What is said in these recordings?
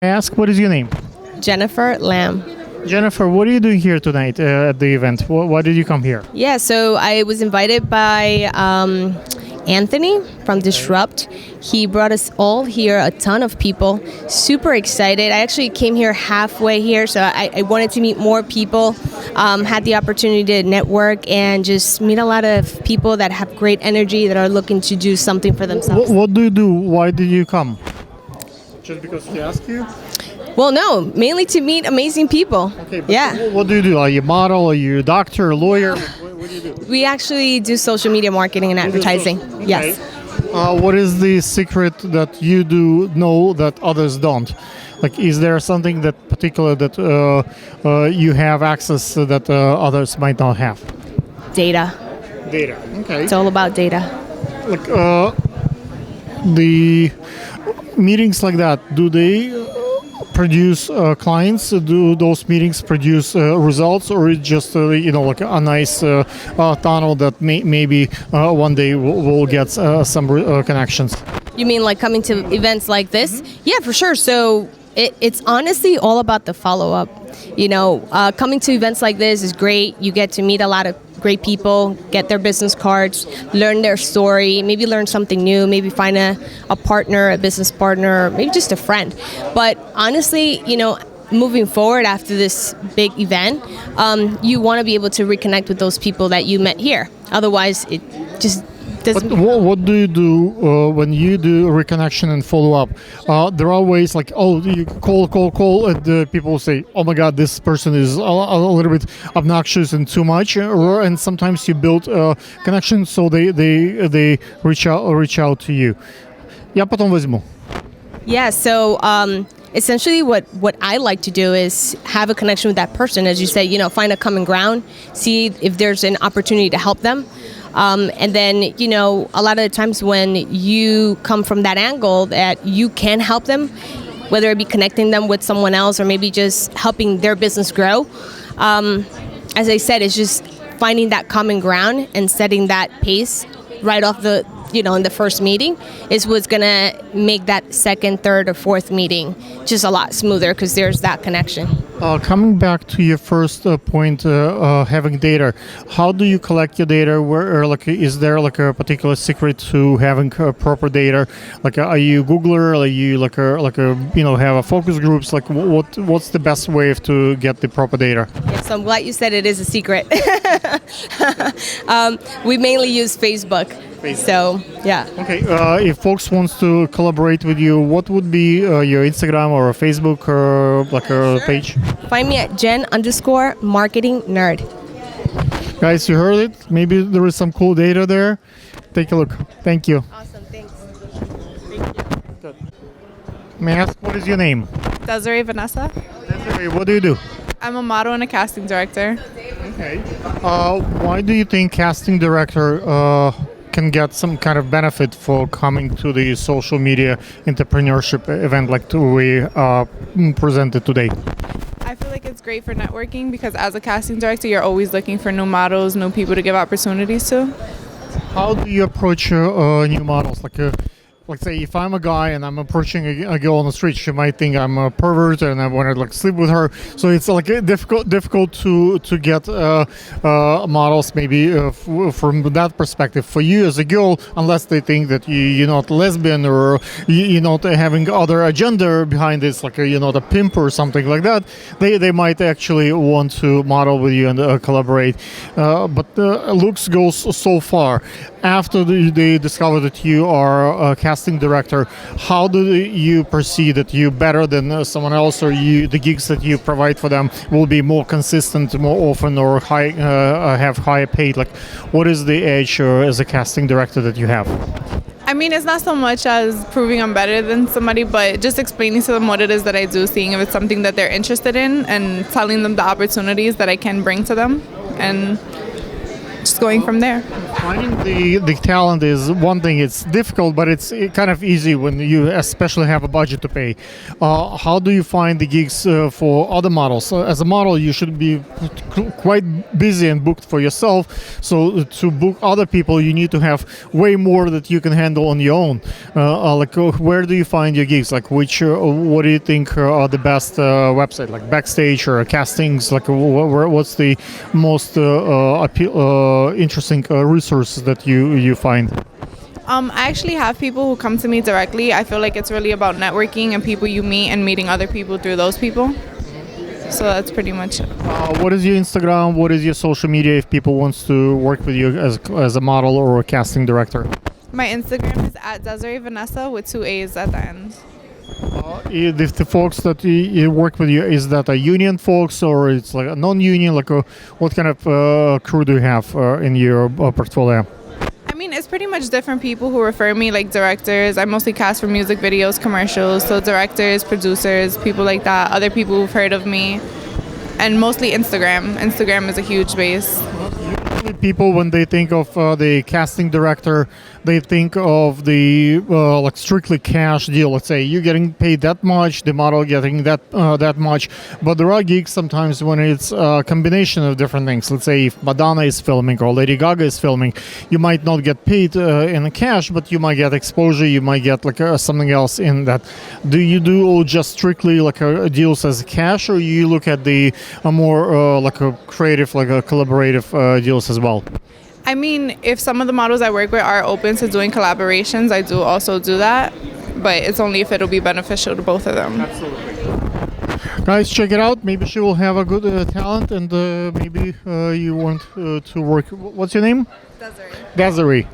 Ask, what is your name? Jennifer Lamb. Jennifer, what are you doing here tonight at the event? Why did you come here? Yeah, so I was invited by Anthony from Disrupt. He brought us all here, a ton of people. Super excited. I actually came here halfway here, so I wanted to meet more people. Had the opportunity to network and just meet a lot of people that have great energy, that are looking to do something for themselves. What do you do? Why did you come? Just because he asked you? Well, no, mainly to meet amazing people. Okay, but Yeah. what do you do? Are you a model? Are you a doctor, a lawyer? What do you do? We actually do social media marketing and advertising. Okay. Yes. What is the secret that you do know that others don't? Like, is there something that particular that you have access to that others might not have? Data. Data. Okay. It's all about data. Like the meetings like that, do they produce clients? Do those meetings produce results, or is just like a nice tunnel that maybe one day we'll get some connections? You mean like coming to events like this? Yeah, for sure. So it's honestly all about the follow-up. Coming to events like this is great. You get to meet a lot of great people, get their business cards, learn their story, maybe learn something new, maybe find a partner, a business partner, maybe just a friend. But honestly, moving forward after this big event, you want to be able to reconnect with those people that you met here. Otherwise, it just doesn't. What do you do when you do reconnection and follow up? There are ways like, you call, and people say, oh my God, this person is a little bit obnoxious and too much. And sometimes you build connections, so they reach out to you. Я потом возьму. Yeah, so essentially what I like to do is have a connection with that person, as you say, find a common ground, see if there's an opportunity to help them. And then, a lot of the times when you come from that angle that you can help them, whether it be connecting them with someone else or maybe just helping their business grow. As I said, it's just finding that common ground and setting that pace right off in the first meeting is what's going to make that second, third, or fourth meeting just a lot smoother because there's that connection. Coming back to your first point, having data, how do you collect your data? Is there a particular secret to having proper data? Are you Googler? Are you have a focus groups? What's the best way to get the proper data? Yeah, so I'm glad you said it is a secret. We mainly use Facebook. So, yeah. Okay, if folks wants to collaborate with you, what would be your Instagram or Facebook or page? Find me at Jen_marketing_nerd. Guys, you heard it. Maybe there is some cool data there. Take a look. Thank you. Awesome, thanks. Good. May I ask, what is your name? Desiree Vanessa. Desiree, what do you do? I'm a model and a casting director. Okay. Why do you think casting director can get some kind of benefit for coming to the social media entrepreneurship event like we presented today? I feel like it's great for networking because as a casting director, you're always looking for new models, new people to give opportunities to. How do you approach new models? Let's say if I'm a guy and I'm approaching a girl on the street, she might think I'm a pervert and I want to sleep with her. So it's difficult to get models maybe from that perspective. For you as a girl, unless they think that you're not lesbian or you're not having other agenda behind this, you're not a pimp or something like that, they might actually want to model with you and collaborate. But looks goes so far. After they discover that you are a casting director, how do you perceive that you're better than someone else, or the gigs that you provide for them will be more consistent, more often, or have higher paid? What is the edge as a casting director that you have? I mean, it's not so much as proving I'm better than somebody, but just explaining to them what it is that I do, seeing if it's something that they're interested in, and telling them the opportunities that I can bring to them. And just going from there. Finding the talent is one thing. It's difficult, but it's kind of easy when you especially have a budget to pay. How do you find the gigs for other models? As a model, you should be quite busy and booked for yourself. So to book other people, you need to have way more that you can handle on your own. Where do you find your gigs? Like what do you think are the best website? Like Backstage or castings? Like what's the most interesting resources that you find? I actually have people who come to me directly. I feel like it's really about networking and people you meet and meeting other people through those people. So that's pretty much it. What is your Instagram? What is your social media if people wants to work with you as a model or a casting director? My Instagram is at Desiree Vanessa with 2 A's at the end. If the folks that you work with you, is that a union folks or it's like a non-union? What kind of crew do you have in your portfolio? I mean, it's pretty much different people who refer me, like directors. I mostly cast for music videos, commercials, so directors, producers, people like that, other people who've heard of me, and mostly Instagram. Instagram is a huge base. People, when they think of the casting director, they think of the strictly cash deal. Let's say you're getting paid that much, the model getting that much. But there are gigs sometimes when it's a combination of different things. Let's say if Madonna is filming or Lady Gaga is filming, you might not get paid in cash, but you might get exposure. You might get something else in that. Do you do just strictly deals as cash, or you look at the more a creative, a collaborative deals as well? I mean, if some of the models I work with are open to doing collaborations, I do also do that, but it's only if it'll be beneficial to both of them. Absolutely. Guys, check it out. Maybe she will have a good talent, and maybe you want to work. What's your name? Desiree. Desiree.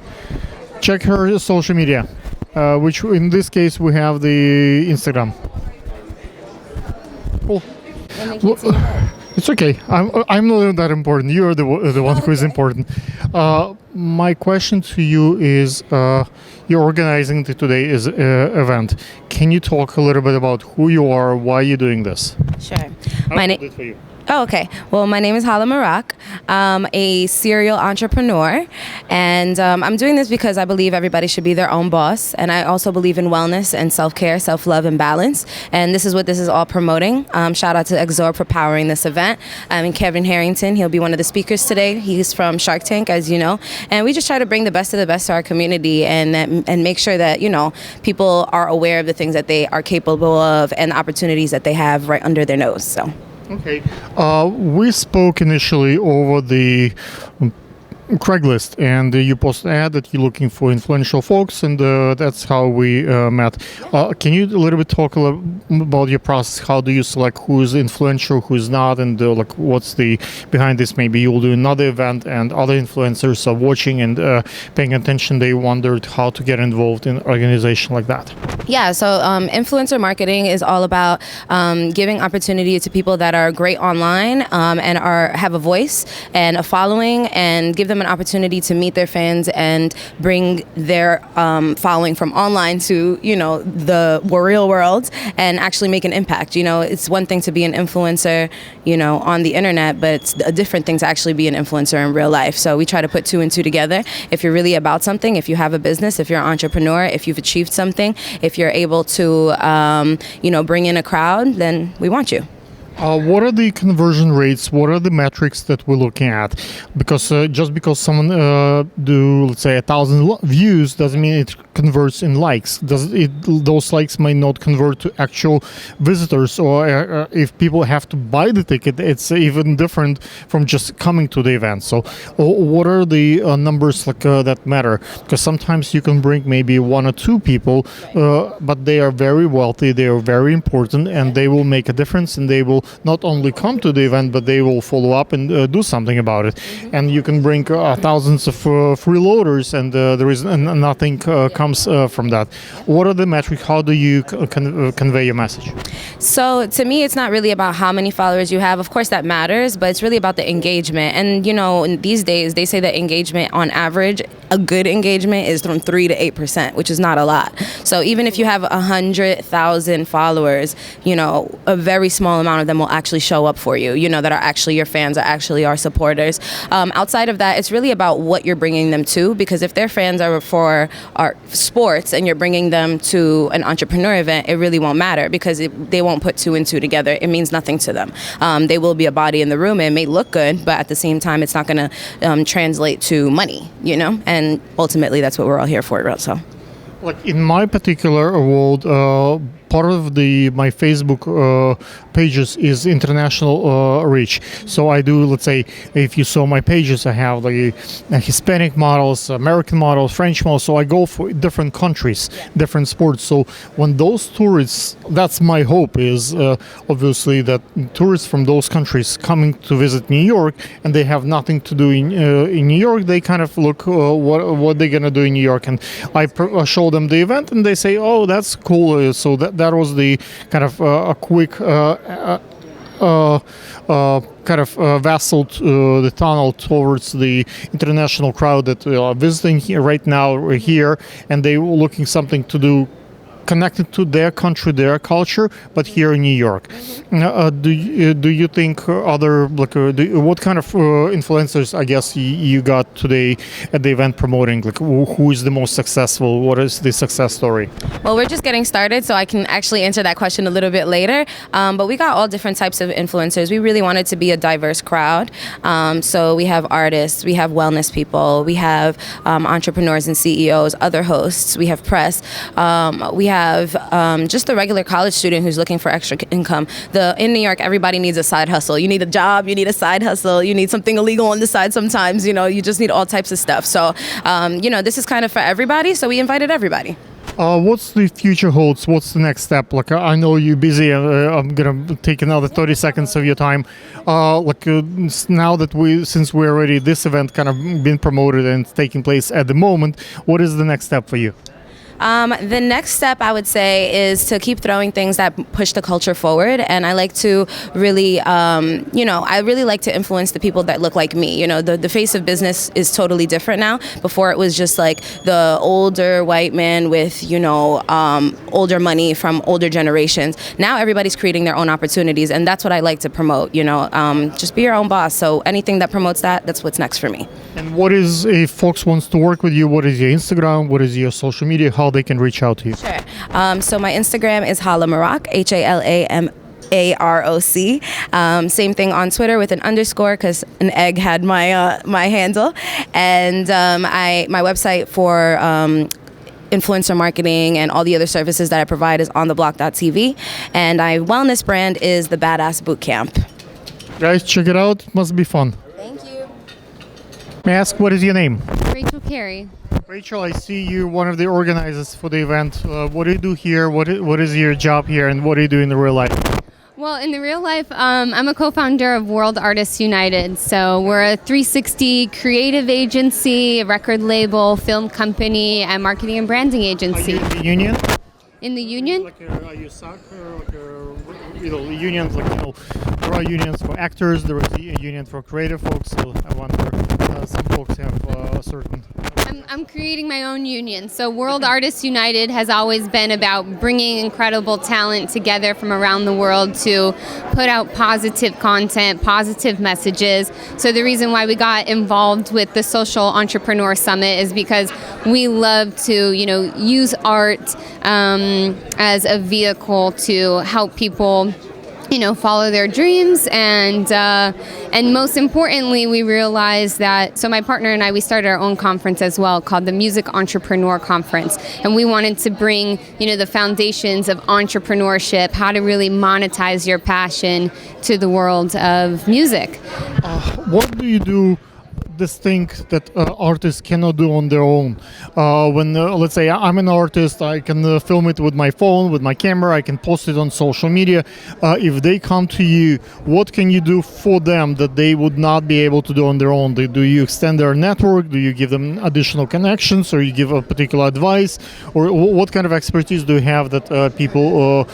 Check her social media, which in this case we have the Instagram. Cool. It's okay. I'm not that important. You're the one who is important. My question to you is, you're organizing today's event. Can you talk a little bit about who you are, why you're doing this? Sure. My name. For you. Oh, okay. Well, my name is Hala Marak. I'm a serial entrepreneur, and I'm doing this because I believe everybody should be their own boss, and I also believe in wellness and self-care, self-love, and balance, and this is what this is all promoting. Shout out to Exor for powering this event. And Kevin Harrington, he'll be one of the speakers today. He's from Shark Tank, as you know, and we just try to bring the best of the best to our community and make sure that, people are aware of the things that they are capable of and the opportunities that they have right under their nose. So. Okay. We spoke initially over the Craigslist, and you posted an ad that you're looking for influential folks, and that's how we met. Can you a little bit talk about your process? How do you select who's influential, who's not, and what's the behind this? Maybe you'll do another event, and other influencers are watching and paying attention. They wondered how to get involved in an organization like that. Yeah, so influencer marketing is all about giving opportunity to people that are great online and have a voice and a following, and give them an opportunity to meet their fans and bring their following from online to the real world and actually make an impact. It's one thing to be an influencer on the internet, but it's a different thing to actually be an influencer in real life. So we try to put 2 and 2 together. If you're really about something, if you have a business, if you're an entrepreneur, if you've achieved something, if you're able to bring in a crowd, then we want you. What are the conversion rates? What are the metrics that we're looking at? Because just because someone do, let's say, 1,000 views doesn't mean it converts in likes. Those likes might not convert to actual visitors, or if people have to buy the ticket, it's even different from just coming to the event. So what are the numbers that matter? Because sometimes you can bring maybe 1 or 2 people, but they are very wealthy, they are very important, and they will make a difference, and they will not only come to the event, but they will follow up and do something about it. And you can bring thousands of freeloaders, and there is nothing comes from that. What are the metrics? How do you convey your message? So to me, it's not really about how many followers you have. Of course, that matters, but it's really about the engagement. And in these days, they say that engagement on average a good engagement is from 3 to 8%, which is not a lot. So even if you have 100,000 followers, a very small amount of them will actually show up for you, that are actually your fans, are actually our supporters. Outside of that, it's really about what you're bringing them to, because if their fans are for our sports and you're bringing them to an entrepreneur event, it really won't matter, because they won't put two and two together. It means nothing to them. They will be a body in the room. It may look good, but at the same time, it's not going to translate to money, and ultimately that's what we're all here for. So, like in my particular world, part of my Facebook pages is international reach. So I do, let's say, if you saw my pages, I have Hispanic models, American models, French models. So I go for different countries, different sports. So when those tourists, that's my hope, is obviously that tourists from those countries coming to visit New York and they have nothing to do in New York, they kind of look what they're gonna do in New York, and I show them the event and they say, oh, that's cool. So that was the kind of a quick kind of vessel, the tunnel towards the international crowd that are visiting here right now here, and they were looking something to do connected to their country, their culture, but here in New York. Do you think what kind of influencers, I guess, you got today at the event promoting? Like, who is the most successful? What is the success story? Well, we're just getting started, so I can actually answer that question a little bit later. But we got all different types of influencers. We really wanted to be a diverse crowd. So we have artists, we have wellness people, we have entrepreneurs and CEOs, other hosts, we have press, we have just the regular college student who's looking for extra income. In New York, everybody needs a side hustle. You need a job, you need a side hustle, you need something illegal on the side sometimes, you just need all types of stuff. So, this is kind of for everybody, so we invited everybody. What's the future holds? What's the next step? Like, I know you're busy. I'm gonna take another 30 seconds of your time. Now that since we're already this event kind of been promoted and it's taking place at the moment, what is the next step for you? The next step, I would say, is to keep throwing things that push the culture forward. And I like to really, I really like to influence the people that look like me. The face of business is totally different now. Before, it was just like the older white man with, older money from older generations. Now everybody's creating their own opportunities. And that's what I like to promote, just be your own boss. So anything that promotes that, that's what's next for me. And what is, if folks wants to work with you, what is your Instagram? What is your social media? How they can reach out to you? Sure. So my Instagram is Halamaroc, HALAMAROC. Same thing on Twitter with an underscore, because an egg had my handle. And my website for influencer marketing and all the other services that I provide is ontheblock.tv. And my wellness brand is the Badass Bootcamp. Guys, check it out. It must be fun. Thank you. May I ask, what is your name? Rachel Carey. Rachel, I see you're one of the organizers for the event. What do you do here? What is your job here, and what do you do in the real life? Well, in the real life, I'm a co-founder of World Artists United. So we're a 360 creative agency, a record label, film company, and marketing and branding agency. Are you in the union? In the union? Are you soccer? Unions, there are unions for actors, there is a union for creative folks, so I wonder, some folks have a certain... I'm creating my own union. So World Artists United has always been about bringing incredible talent together from around the world to put out positive content, positive messages. So the reason why we got involved with the Social Entrepreneur Summit is because we love to, use art as a vehicle to help people follow their dreams, and most importantly, we realized that, so my partner and I, we started our own conference as well called the Music Entrepreneur Conference, and we wanted to bring, the foundations of entrepreneurship, how to really monetize your passion to the world of music. What do you do this thing that artists cannot do on their own? When let's say I'm an artist, I can film it with my phone, with my camera, I can post it on social media. If they come to you, what can you do for them that they would not be able to do on their own? Do you extend their network? Do you give them additional connections, or you give a particular advice? Or what kind of expertise do you have that people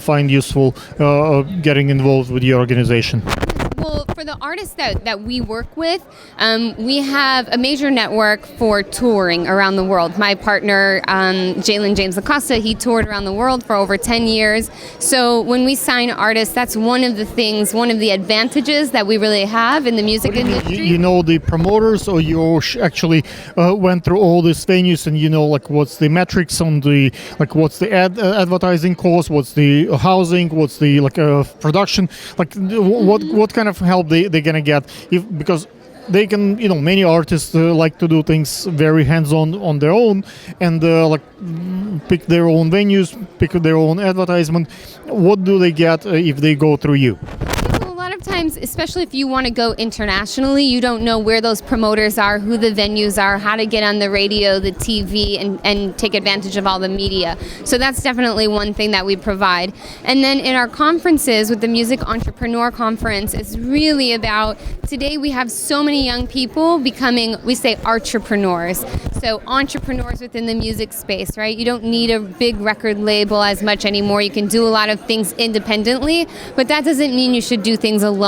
find useful getting involved with your organization? Well, for the artists that we work with, we have a major network for touring around the world. My partner, Jalen James Acosta, he toured around the world for over 10 years. So when we sign artists, that's one of the advantages that we really have in the music industry. You know the promoters, or you actually went through all these venues, and you know like what's the metrics on the like what's the advertising cost, what's the housing, what's the production, like what kind of help they're gonna get because they can, many artists like to do things very hands-on on their own, and pick their own venues, pick their own advertisement. What do they get if they go through you? A lot of times, especially if you want to go internationally, you don't know where those promoters are, who the venues are, how to get on the radio, the TV, and take advantage of all the media. So that's definitely one thing that we provide. And then in our conferences, with the Music Entrepreneur Conference, it's really about, today we have so many young people becoming, we say, entrepreneurs. So entrepreneurs within the music space, right? You don't need a big record label as much anymore. You can do a lot of things independently, but that doesn't mean you should do things alone.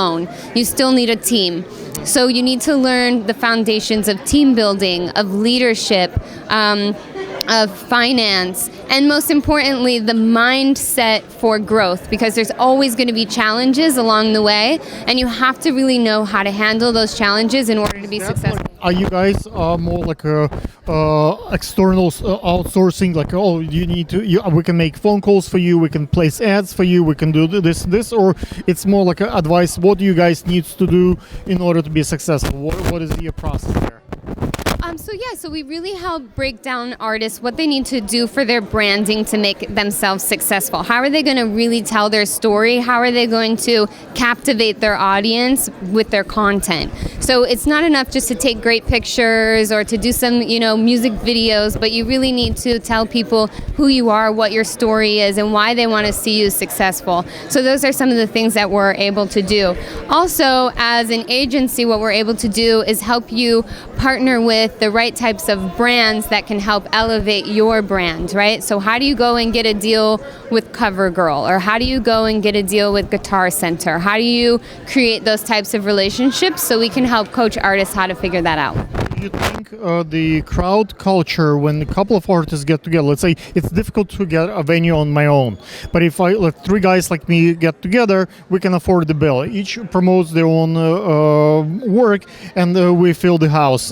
You still need a team. So you need to learn the foundations of team building, of leadership, of finance, and most importantly, the mindset for growth, because there's always going to be challenges along the way, and you have to really know how to handle those challenges in order to be successful. Are you guys more like external outsourcing? Like, oh, you need to. We can make phone calls for you. We can place ads for you. We can do this, or it's more like advice. What do you guys need to do in order to be successful? What is your process there? So we really help break down artists what they need to do for their branding to make themselves successful. How are they going to really tell their story? How are they going to captivate their audience with their content? So it's not enough just to take great pictures or to do some, music videos, but you really need to tell people who you are, what your story is, and why they want to see you successful. So those are some of the things that we're able to do. Also, as an agency, what we're able to do is help you partner with the right types of brands that can help elevate your brand, right? So how do you go and get a deal with CoverGirl? Or how do you go and get a deal with Guitar Center? How do you create those types of relationships so we can help coach artists how to figure that out? Do you think the crowd culture, when a couple of artists get together, let's say it's difficult to get a venue on my own, but if I let three guys like me get together, we can afford the bill. Each promotes their own work, and we fill the house.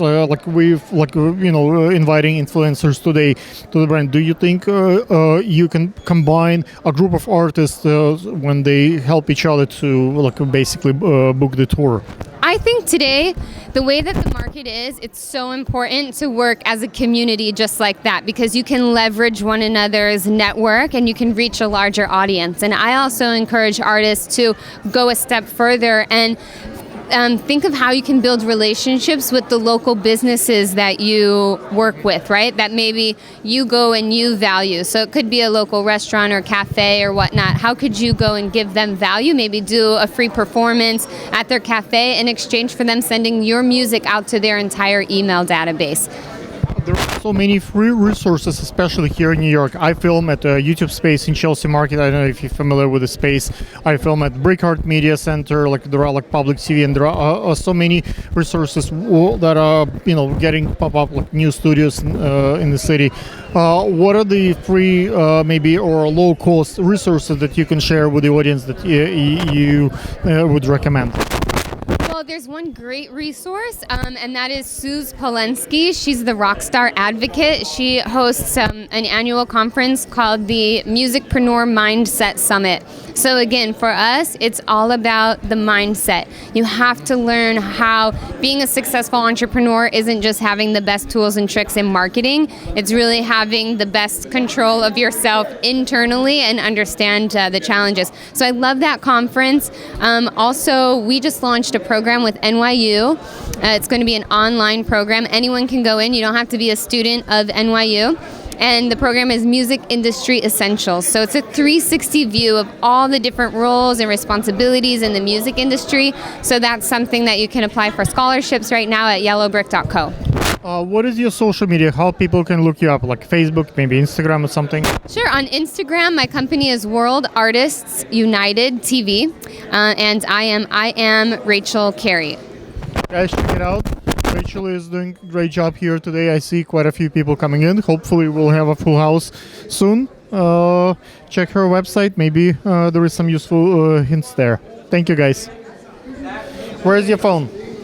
Inviting influencers today to the brand. Do you think you can combine a group of artists when they help each other to basically book the tour? I think today, the way that the market is, it's so important to work as a community just like that, because you can leverage one another's network and you can reach a larger audience. And I also encourage artists to go a step further and think of how you can build relationships with the local businesses that you work with, right? That maybe you go and you value. So it could be a local restaurant or cafe or whatnot. How could you go and give them value? Maybe do a free performance at their cafe in exchange for them sending your music out to their entire email database. There are so many free resources, especially here in New York. I film at YouTube Space in Chelsea Market. I don't know if you're familiar with the space. I film at Brickheart Media Center. There are public TV, and there are so many resources that are getting pop up new studios in the city. What are the free maybe or low cost resources that you can share with the audience that you would recommend? Well, there's one great resource, and that is Suze Polensky. She's the Rockstar Advocate. She hosts an annual conference called the Musicpreneur Mindset Summit. So again, for us, it's all about the mindset. You have to learn how being a successful entrepreneur isn't just having the best tools and tricks in marketing. It's really having the best control of yourself internally and understand the challenges. So I love that conference. Also, we just launched a program with NYU. It's going to be an online program. Anyone can go in. You don't have to be a student of NYU. And the program is Music Industry Essentials. So it's a 360 view of all the different roles and responsibilities in the music industry. So that's something that you can apply for scholarships right now at yellowbrick.co. What is your social media? How people can look you up? Like Facebook, maybe Instagram or something? Sure. On Instagram, my company is World Artists United TV, and I am Rachel Carey. Guys, check it out. Rachel is doing a great job here today. I see quite a few people coming in. Hopefully we'll have a full house soon. Check her website. Maybe there is some useful hints there. Thank you, guys. Where's your phone?